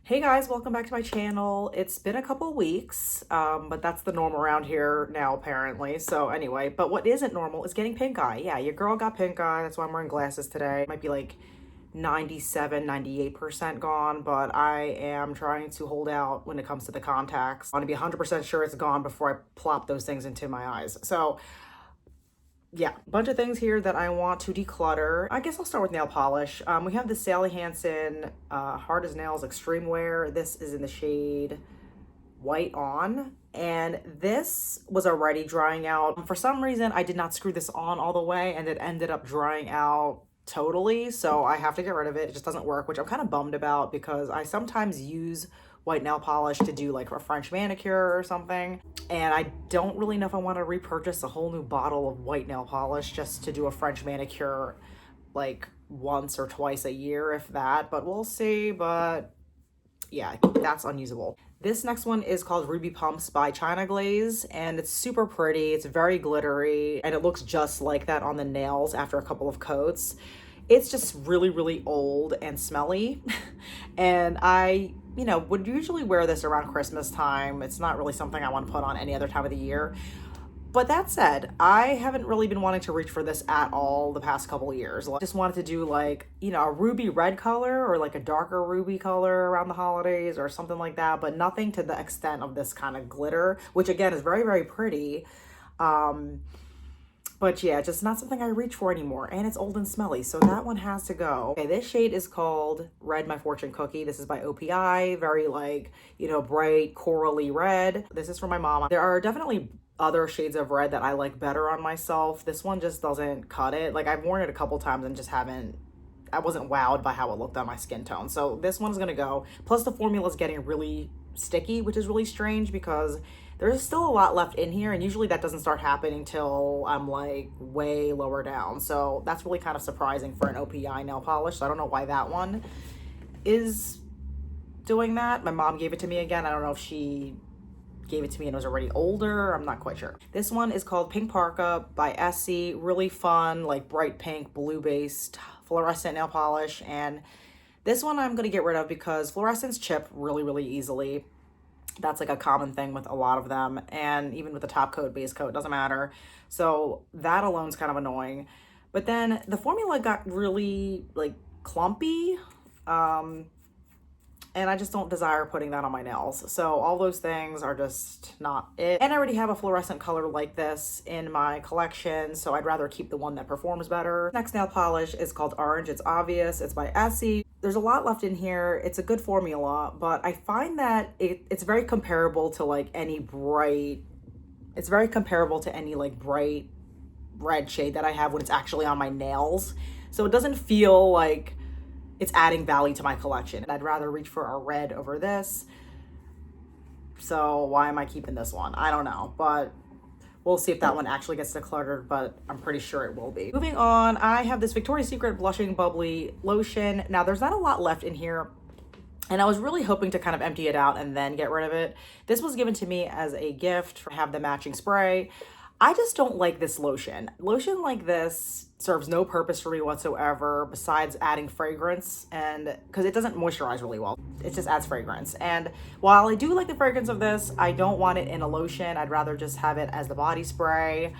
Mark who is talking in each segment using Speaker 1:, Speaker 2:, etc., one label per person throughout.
Speaker 1: Hey guys, welcome back to my channel. It's been a couple weeks, but that's the norm around here now apparently. So anyway, but what isn't normal is getting pink eye. Yeah, your girl got pink eye. That's why I'm wearing glasses today. Might be like 97, 98% gone, but I am trying to hold out when it comes to the contacts. I want to be 100% sure it's gone before I plop those things into my eyes. So yeah, a bunch of things here that I want to declutter. I guess I'll start with nail polish. We have the Sally Hansen Hard as Nails Extreme Wear. This is in the shade White On, and this was already drying out. For some reason, I did not screw this on all the way, and it ended up drying out totally, so I have to get rid of it. It just doesn't work, which I'm kind of bummed about because I sometimes use white nail polish to do like a French manicure or something, and I don't really know if I want to repurchase a whole new bottle of white nail polish just to do a French manicure like once or twice a year, if that, but we'll see. But yeah, that's unusable. This next one is called Ruby Pumps by China Glaze, and it's super pretty. It's very glittery, and it looks just like that on the nails after a couple of coats. It's just really, really old and smelly. And I, would usually wear this around Christmas time. It's not really something I want to put on any other time of the year. But that said, I haven't really been wanting to reach for this at all the past couple of years. I just wanted to do like, a ruby red color or like a darker ruby color around the holidays or something like that, but nothing to the extent of this kind of glitter, which again is very, very pretty. But yeah, just not something I reach for anymore. And it's old and smelly, so that one has to go. Okay, this shade is called Red My Fortune Cookie. This is by OPI. Very like, bright corally red. This is for my mom. There are definitely other shades of red that I like better on myself. This one just doesn't cut it. Like I've worn it a couple times and just I wasn't wowed by how it looked on my skin tone. So this one's gonna go. Plus the formula is getting really sticky, which is really strange because there's still a lot left in here, and usually that doesn't start happening till I'm like way lower down. So that's really kind of surprising for an OPI nail polish. So I don't know why that one is doing that. My mom gave it to me again. I don't know if she gave it to me and it was already older. I'm not quite sure. This one is called Pink Parka by Essie. Really fun, like bright pink, blue based fluorescent nail polish. And this one I'm gonna get rid of because fluorescents chip really, really easily. That's like a common thing with a lot of them. And even with the top coat, base coat, doesn't matter. So that alone is kind of annoying. But then the formula got really like clumpy. And I just don't desire putting that on my nails. So all those things are just not it. And I already have a fluorescent color like this in my collection, so I'd rather keep the one that performs better. Next nail polish is called Orange. It's obvious. It's by Essie. There's a lot left in here. It's a good formula, but I find that it's very comparable to like any bright, it's very comparable to any like bright red shade that I have when it's actually on my nails. So it doesn't feel like it's adding value to my collection. I'd rather reach for a red over this. So why am I keeping this one? I don't know, but we'll see if that one actually gets decluttered, but I'm pretty sure it will be. Moving on, I have this Victoria's Secret Blushing Bubbly Lotion. Now there's not a lot left in here, and I was really hoping to kind of empty it out and then get rid of it. This was given to me as a gift to have the matching spray. I just don't like this lotion. Lotion like this serves no purpose for me whatsoever besides adding fragrance, and because it doesn't moisturize really well. It just adds fragrance. And while I do like the fragrance of this, I don't want it in a lotion. I'd rather just have it as the body spray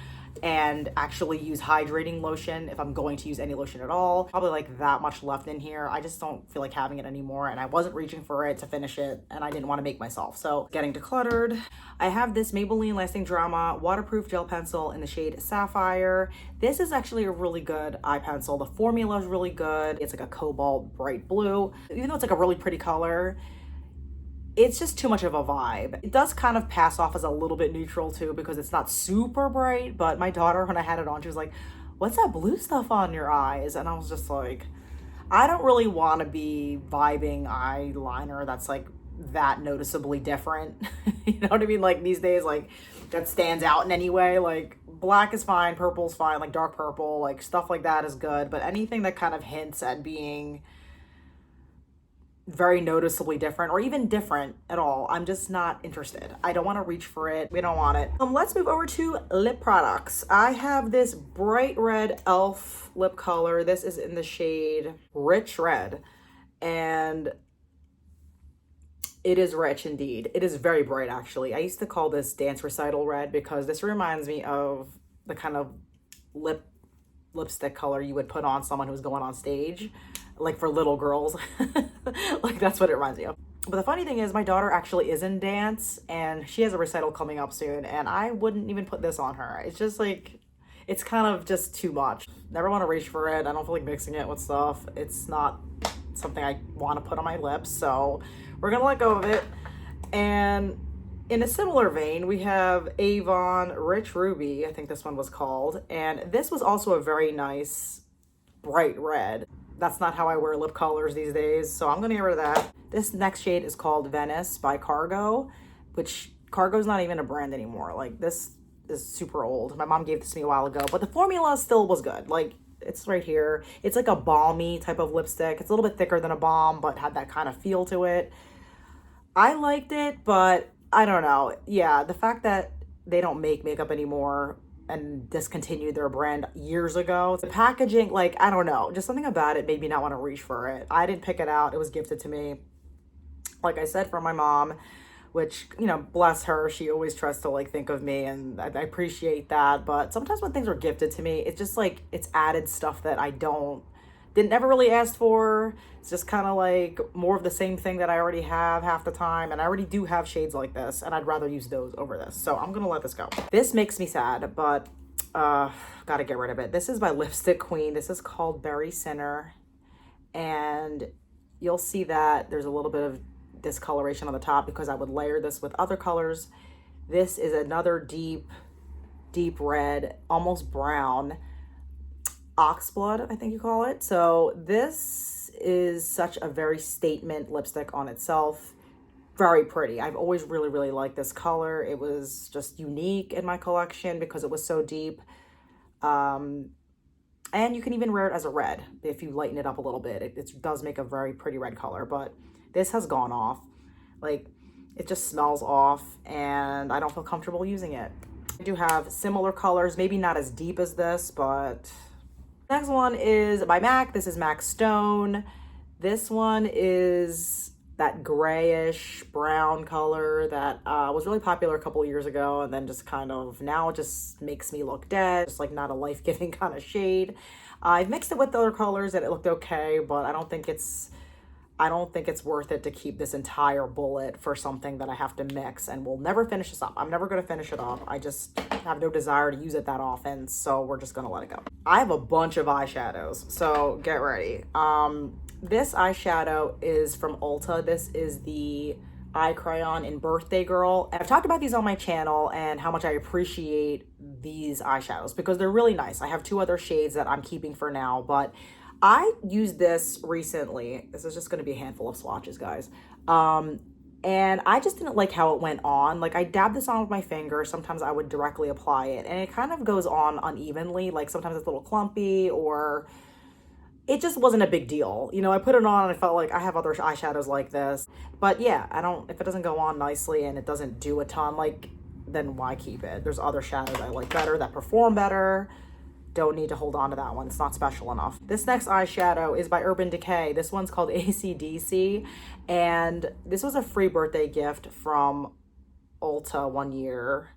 Speaker 1: and actually use hydrating lotion if I'm going to use any lotion at all. Probably like that much left in here. I just don't feel like having it anymore, and I wasn't reaching for it to finish it, and I didn't want to make myself. So getting decluttered. I have this Maybelline Lasting Drama waterproof gel pencil in the shade Sapphire. This is actually a really good eye pencil. The formula is really good. It's like a cobalt bright blue. Even though it's like a really pretty color, it's just too much of a vibe. It does kind of pass off as a little bit neutral too because it's not super bright, but my daughter, when I had it on, she was like, "What's that blue stuff on your eyes?" And I was just like, I don't really want to be vibing eyeliner that's like that noticeably different. You know what I mean? Like these days, like that stands out in any way. Like black is fine, purple's fine, like dark purple, like stuff like that is good. But anything that kind of hints at being very noticeably different or even different at all, I'm just not interested. I don't want to reach for it. We don't want it. Let's move over to lip products. I have this bright red e.l.f. lip color. This is in the shade Rich Red, and It is rich indeed. It is very bright actually. I used to call this dance recital red because this reminds me of the kind of lipstick color you would put on someone who's going on stage, like for little girls. Like that's what it reminds me of. But the funny thing is my daughter actually is in dance and she has a recital coming up soon and I wouldn't even put this on her. It's just like, it's kind of just too much. Never want to reach for it. I don't feel like mixing it with stuff. It's not something I want to put on my lips. So we're going to let go of it. And in a similar vein, we have Avon Rich Ruby. I think this one was called. And this was also a very nice bright red. That's not how I wear lip colors these days. So I'm going to get rid of that. This next shade is called Venice by Cargo, which Cargo's not even a brand anymore. Like this is super old. My mom gave this to me a while ago, but the formula still was good. Like it's right here. It's like a balmy type of lipstick. It's a little bit thicker than a balm, but had that kind of feel to it. I liked it, but I don't know. Yeah, the fact that they don't make makeup anymore and discontinued their brand years ago. The packaging, like, I don't know. Just something about it made me not want to reach for it. I didn't pick it out. It was gifted to me. Like I said, from my mom, which, you know, bless her, she always tries to like think of me and I appreciate that. But sometimes when things are gifted to me, it's just like, it's added stuff that I didn't ever really ask for. It's just kind of like more of the same thing that I already have half the time. And I already do have shades like this and I'd rather use those over this. So I'm going to let this go. This makes me sad, but gotta get rid of it. This is by Lipstick Queen. This is called Berry Sinner. And you'll see that there's a little bit of discoloration on the top because I would layer this with other colors. This is another deep red, almost brown, oxblood, I think you call it. So this is such a very statement lipstick on itself. Very pretty. I've always really liked this color. It was just unique in my collection because it was so deep. And you can even wear it as a red if you lighten it up a little bit. It does make a very pretty red color, but this has gone off. Like, it just smells off and I don't feel comfortable using it. I do have similar colors, maybe not as deep as this, but next one is by MAC. This is MAC Stone. This one is that grayish brown color that was really popular a couple of years ago and then just kind of, now it just makes me look dead. Just like not a life-giving kind of shade. I've mixed it with other colors and it looked okay, but I don't think it's worth it to keep this entire bullet for something that I have to mix and we'll never finish this up. I'm never going to finish it up. I just have no desire to use it that often, so we're just going to let it go. I have a bunch of eyeshadows, so get ready. This eyeshadow is from Ulta. This is the Eye Crayon in Birthday Girl. I've talked about these on my channel and how much I appreciate these eyeshadows because they're really nice. I have two other shades that I'm keeping for now, but I used this recently. This is just going to be a handful of swatches, guys. And I just didn't like how it went on. Like I dabbed this on with my finger. Sometimes I would directly apply it and it kind of goes on unevenly. Like sometimes it's a little clumpy or it just wasn't a big deal. You know, I put it on and I felt like I have other eyeshadows like this. But yeah, if it doesn't go on nicely and it doesn't do a ton, like, then why keep it? There's other shadows I like better that perform better. Don't need to hold on to that one. It's not special enough. This next eyeshadow is by Urban Decay. This one's called AC/DC. And this was a free birthday gift from Ulta one year.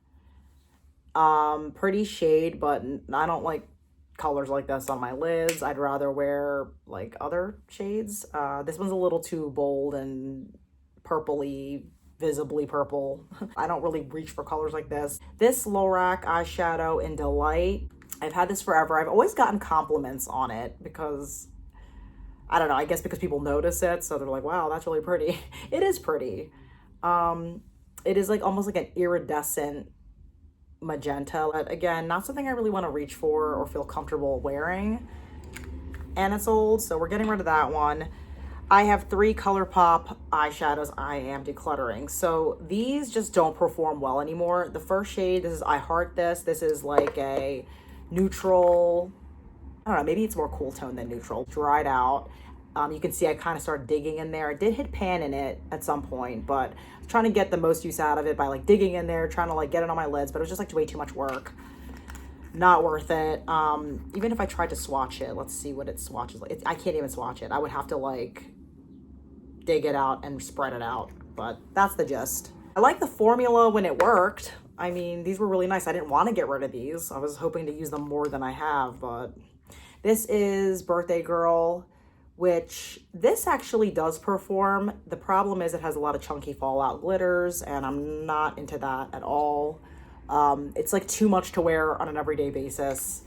Speaker 1: Pretty shade, but I don't like colors like this on my lids. I'd rather wear like other shades. This one's a little too bold and purpley, visibly purple. I don't really reach for colors like this. This Lorac eyeshadow in Delight. I've had this forever. I've always gotten compliments on it because, I don't know, I guess because people notice it. So they're like, wow, that's really pretty. It is pretty. It is like almost like an iridescent magenta. But again, not something I really want to reach for or feel comfortable wearing. And it's old, so we're getting rid of that one. I have 3 ColourPop eyeshadows I am decluttering. So these just don't perform well anymore. The first shade, this is I Heart This. This is like a neutral, I don't know, maybe it's more cool tone than neutral. Dried out. You can see I kind of started digging in there. I did hit pan in it at some point, but I was trying to get the most use out of it by like digging in there, trying to like get it on my lids, but it was just like way too much work. Not worth it. Even if I tried to swatch it, let's see what it swatches like. I can't even swatch it. I would have to like dig it out and spread it out. but that's the gist. I like the formula when it worked. I mean, these were really nice. I didn't want to get rid of these. I was hoping to use them more than I have, but this is Birthday Girl, which this actually does perform. The problem is it has a lot of chunky fallout glitters, and I'm not into that at all. It's like too much to wear on an everyday basis,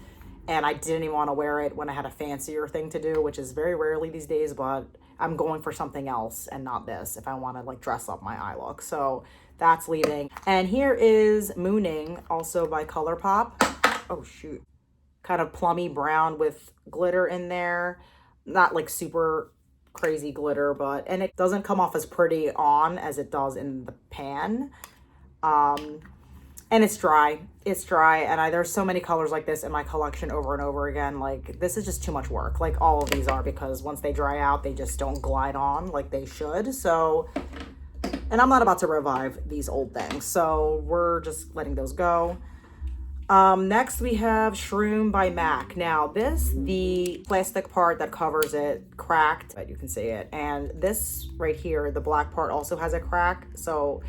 Speaker 1: and I didn't even want to wear it when I had a fancier thing to do, which is very rarely these days, but I'm going for something else and not this if I want to like dress up my eye look. So that's leaving. And here is Mooning, also by ColourPop. Oh shoot. Kind of plummy brown with glitter in there. Not like super crazy glitter, but, and it doesn't come off as pretty on as it does in the pan. And it's dry. It's dry, and there's so many colors like this in my collection over and over again. Like, this is just too much work. Like, all of these are, because once they dry out, they just don't glide on like they should. So, and I'm not about to revive these old things, so we're just letting those go. Next we have Shroom by MAC. Now this, the plastic part that covers it cracked, but you can see it. And this right here, the black part also has a crack, so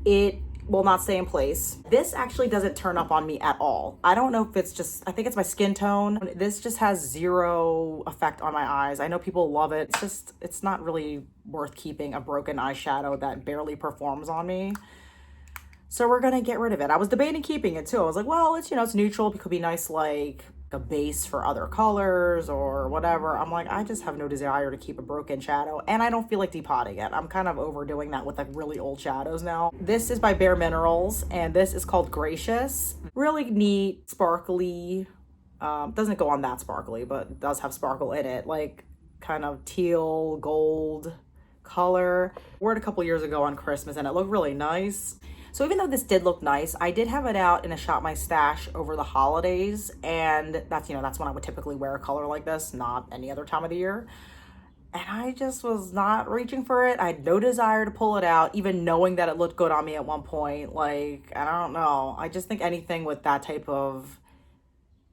Speaker 1: it will not stay in place. This actually doesn't turn up on me at all. I don't know if it's just, I think it's my skin tone. This just has zero effect on my eyes. I know people love it. It's just, it's not really worth keeping a broken eyeshadow that barely performs on me. So we're gonna get rid of it. I was debating keeping it too. I was like, well, it's, you know, it's neutral. It could be nice, like a base for other colors or whatever. I'm like, I just have no desire to keep a broken shadow, and I don't feel like depotting it. I'm kind of overdoing that with like really old shadows now. This is by Bare Minerals, and this is called Gracious. Really neat, sparkly. Doesn't go on that sparkly, but it does have sparkle in it. Like kind of teal, gold color. Wore it a couple years ago on Christmas, and it looked really nice. So even though this did look nice, I did have it out in a Shop My Stash over the holidays, and that's, you know, that's when I would typically wear a color like this, not any other time of the year. And I just was not reaching for it. I had no desire to pull it out, even knowing that it looked good on me at one point. Like, I don't know. I just think anything with that type of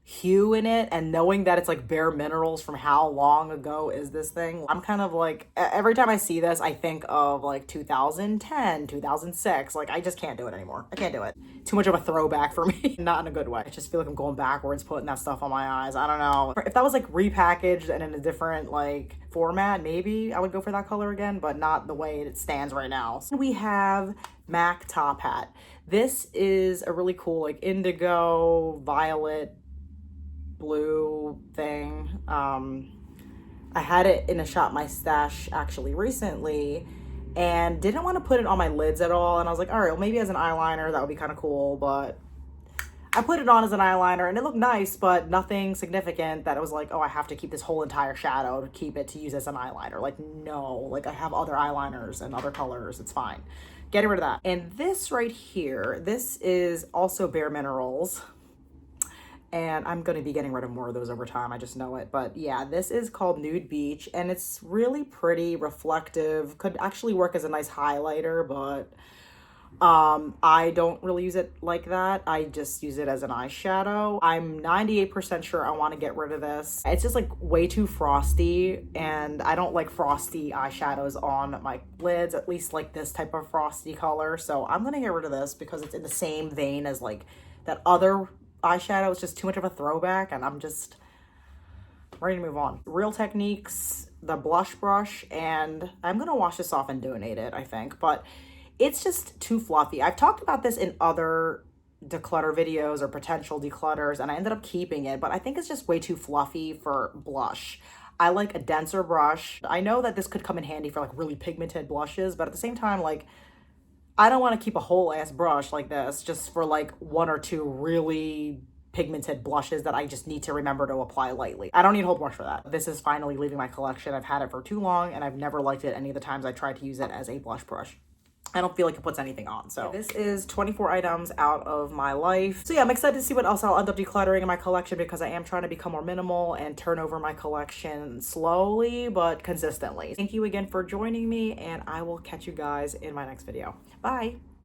Speaker 1: hue in it, and knowing that it's like Bare Minerals, from how long ago is this thing? I'm kind of like, every time I see this, I think of like 2010, 2006. Like, I just can't do it anymore. I can't do it. Too much of a throwback for me. Not in a good way. I just feel like I'm going backwards putting that stuff on my eyes. I don't know. If that was like repackaged and in a different like format, maybe I would go for that color again, but not the way it stands right now. So we have MAC Top Hat. This is a really cool like indigo, violet, blue thing. I had it in a Shop My Stash actually recently, and didn't want to put it on my lids at all. And I was like, all right, well, maybe as an eyeliner that would be kind of cool. But I put it on as an eyeliner, and it looked nice, but nothing significant that it was like, oh, I have to keep this whole entire shadow to keep it to use as an eyeliner. Like, no, like I have other eyeliners and other colors. It's fine. Getting rid of that. And this right here, this is also Bare Minerals. And I'm going to be getting rid of more of those over time. I just know it. But yeah, this is called Nude Beach, and it's really pretty, reflective. Could actually work as a nice highlighter, but I don't really use it like that. I just use it as an eyeshadow. I'm 98% sure I want to get rid of this. It's just like way too frosty, and I don't like frosty eyeshadows on my lids, at least like this type of frosty color. So I'm going to get rid of this because it's in the same vein as like that other eyeshadow. Is just too much of a throwback, and I'm just ready to move on. Real Techniques, the blush brush, and I'm gonna wash this off and donate it, I think, but it's just too fluffy. I've talked about this in other declutter videos or potential declutters, and I ended up keeping it, but I think it's just way too fluffy for blush. I like a denser brush. I know that this could come in handy for like really pigmented blushes, but at the same time, like, I don't want to keep a whole ass brush like this just for like one or two really pigmented blushes that I just need to remember to apply lightly. I don't need a whole brush for that. This is finally leaving my collection. I've had it for too long, and I've never liked it any of the times I tried to use it as a blush brush. I don't feel like it puts anything on. So this is 24 items out of my life. So yeah, I'm excited to see what else I'll end up decluttering in my collection, because I am trying to become more minimal and turn over my collection slowly but consistently. Thank you again for joining me, and I will catch you guys in my next video. Bye.